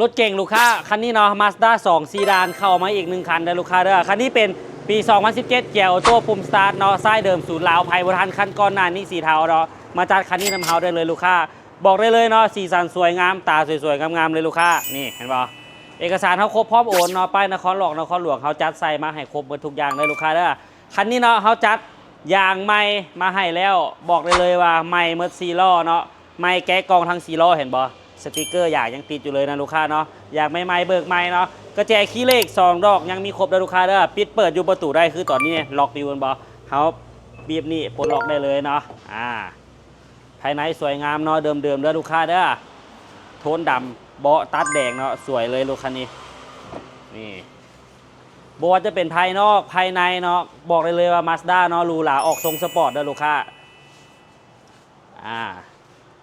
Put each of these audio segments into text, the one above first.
รถเก่งลูกค้าคันนี้เนาะ Mazda 2ซีดานเข้ามาอีก1คันเด้อลูกค้าเด้อคันนี้เป็นปี 2017 เกียร์ออโต้ปุ่มสตาร์ทเนาะซ้ายเดิมศูนย์ลาวภัยบทันคันก่อนหน้านี้สีเทาเนาะมาจัดคันนี้นำเฮาได้เลยลูกค้าบอกได้เลยเนาะสีสันสวยงามตาสวยๆงามๆเลยลูกค้านี่เห็นป่ะเอกสารเขาครบพร้อมโอนเนาะป้ายนครหลวงเขาจัดใส่มาให้ครบหมดทุกอย่างเลยลูกค้าเด้อคันนี้เนาะเขาจัดยางใหม่มาให้แล้วบอกได้เลยว่าใหม่เมื่อ4ล้อเนาะใหม่แกะกองทั้ง4ล้อเห็นป่ะสติกเกอร์อย่างยังติดอยู่เลยนะลูกค้าเนาะอยากไม่เบิกไม่เนาะกระแจขี้เหล็ก2 ดอกยังมีครบเลยลูกค้าเด้อปิดเปิดอยู่ประตูได้คือตอนนี้ล็อกอยู่บนบอเขาบีบนี่ปลดล็อกได้เลยเนาะภายในสวยงามเนาะเดิมเด้อลูกค้าเด้อโทนดำเบาะตัดแดงเนาะสวยเลยลูกคันนี้นี่บว่าจะเป็นภายนอกภายในเนาะบอกเลยว่า Mazda เนาะหรูหราออกทรงสปอร์ตเด้อลูกค้า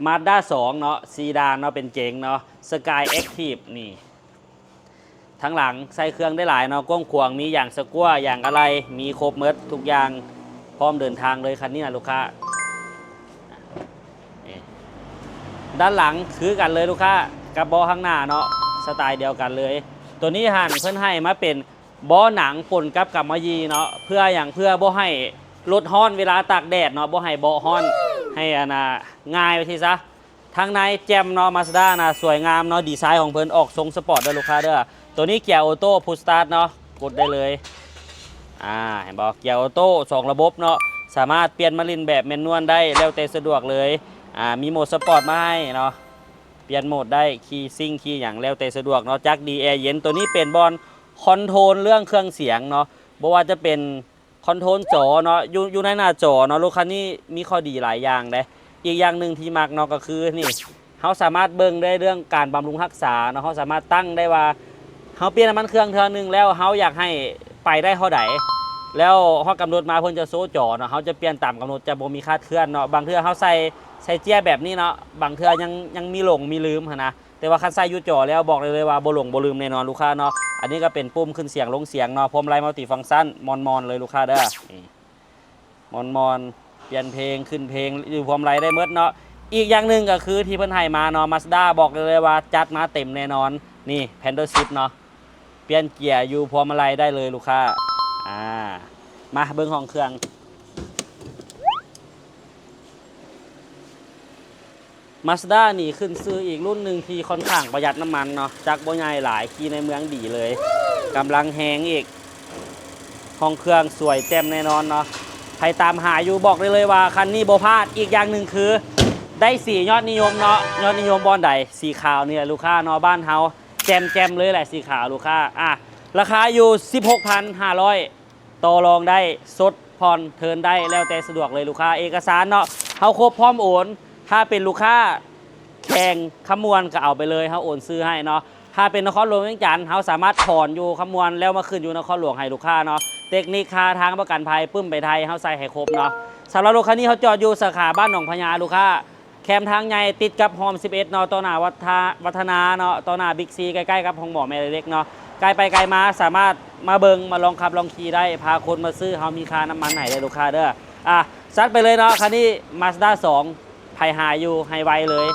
Mazda 2เนาะซีดานเนาะเป็นเจ๋งเนาะ Sky Active นี่ทั้งหลังใส่เครื่องได้หลายเนาะกว้างขวางมีอย่างสกัวอย่างอะไรมีครบเมดทุกอย่างพร้อมเดินทางเลยคันนี้นะลูกค้าด้านหลังคือกันเลยลูกค้ากับเบาะข้างหน้าเนาะสไตล์เดียวกันเลยตัวนี้หันเพื่อนให้มาเป็นเบาะหนังปนกับกำมะหยี่เนาะเพื่อเบาะให้ลดฮ้อนเวลาตากแดดเนาะเบาะให้เบาะฮ้อนให้ง่ายไปทีซะทางในแจ่มเนาะ Mazda นะสวยงามเนาะดีไซน์ของเพิ่นออกทรงสปอร์ตด้วยลูกค้าเด้อตัวนี้เกียร์ออโต้พุชสตาร์ทเนาะกดได้เลยเห็นบอกเกียร์ออโต้2ระบบเนาะสามารถเปลี่ยนมาลินแบบแมนนวลได้แล้วแต่สะดวกเลยมีโหมดสปอร์ตมาให้เนาะเปลี่ยนโหมดได้คีย์ซิ่งคีย์อย่างแล้วแต่สะดวกเนาะจักดีแอร์เย็นตัวนี้เป็นบอลคอนโทรลเรื่องเครื่องเสียงเนาะบอกว่าจะเป็นคอนโทรลจอเนาะอยู่ในหน้าจอเนาะรถคันนี้มีข้อดีหลายอย่างเลยอีกอย่างหนึ่งที่มักเนาะก็คือนี่เขาสามารถเบิ่งได้เรื่องการบำรุงรักษาเนาะเขาสามารถตั้งได้ว่าเขาเปลี่ยนน้ำมันเครื่องเท่านึงแล้วเขาอยากให้ไปได้เท่าไหร่แล้วเขากำหนดมาเพิ่นจะโซ่จอเนาะเขาจะเปลี่ยนตามกำหนดจะบ่มีคาดเคลื่อนเนาะบางเทื่อเขาใส่เจียแบบนี้เนาะบางเทื่อยังมีหลงมีลืมนะแต่ว่าคันใส่ยูจอแล้วบอกเลยว่าบ่หลงบ่ลืมแน่นอนลูกค้าเนาะอันนี้ก็เป็นปุ่มขึ้นเสียงลงเสียงเนาะพร้อมไลน์มัลติฟังก์ชันมอนเลยลูกค้าเด้อมอนเปลี่ยนเพลงขึ้นเพลงอยู่พร้อมไลน์ได้เมดเนาะอีกอย่างหนึ่งก็คือที่เพิ่นให้มาเนาะ Mazda บอกเลยว่าจัดมาเต็มแน่นอนนี่ Paddle Shift เนาะเปลี่ยนเกียร์อยู่พร้อมไลน์ได้เลยลูกค้ามาเบิ่งห้องเครื่องMazda นี่ขึ้นซื้ออีกรุ่นหนึ่งที่ค่อนข้างประหยัดน้ำมันเนาะจักบ่ใหญ่หลายขี่ในเมืองดีเลยกำลังแหงอีกห้องเครื่องสวยแจ่มแน่นอนเนาะใครตามหาอยู่บอกได้เลยว่าคันนี้บ่พลาดอีกอย่างหนึ่งคือได้สียอดนิยมเนาะยอดนิยมบอลใดสีขาวเนี่ยลูกค้าเนาะบ้านเฮาแจ่มเลยแหละสีขาวลูกค้าราคาอยู่ 16,500 ต่อรองได้สดผ่อนเทิร์นได้แล้วแต่สะดวกเลยลูกค้าเอกสารเนาะเฮาครบพร้อมโอนถ้าเป็นลูกค้าแข่งขมวนก็เอาไปเลยเขาโอนซื้อให้เนาะถ้าเป็นนครหลวงเวียงจันทร์เขาสามารถถอนอยู่ขมวนแล้วมาขึ้นอยู่นครหลวงให้ลูกค้าเนาะเทคนิคค่าทางประกันภัยปึ้มไปไทยเขาใส่ให้ครบเนาะสำหรับรถคันนี้เขาจอดอยู่สาขาบ้านหนองพญาลูกค้าแคมทางใหญ่ติดกับฮอม11เนาะต่อหน้าวัฒนาเนาะต่อหน้าบิ๊กซีใกล้ๆกับห้องหมอแม่เล็กเนาะไกลไปไกลมาสามารถมาเบิงมาลองขับลองขี่ได้พาคนมาซื้อเขามีค่าน้ำมันให้เลยลูกค้าเด้อซัดไปเลยเนาะคันนี้ Mazda 2ไฮหาอยู่ไฮไวเลย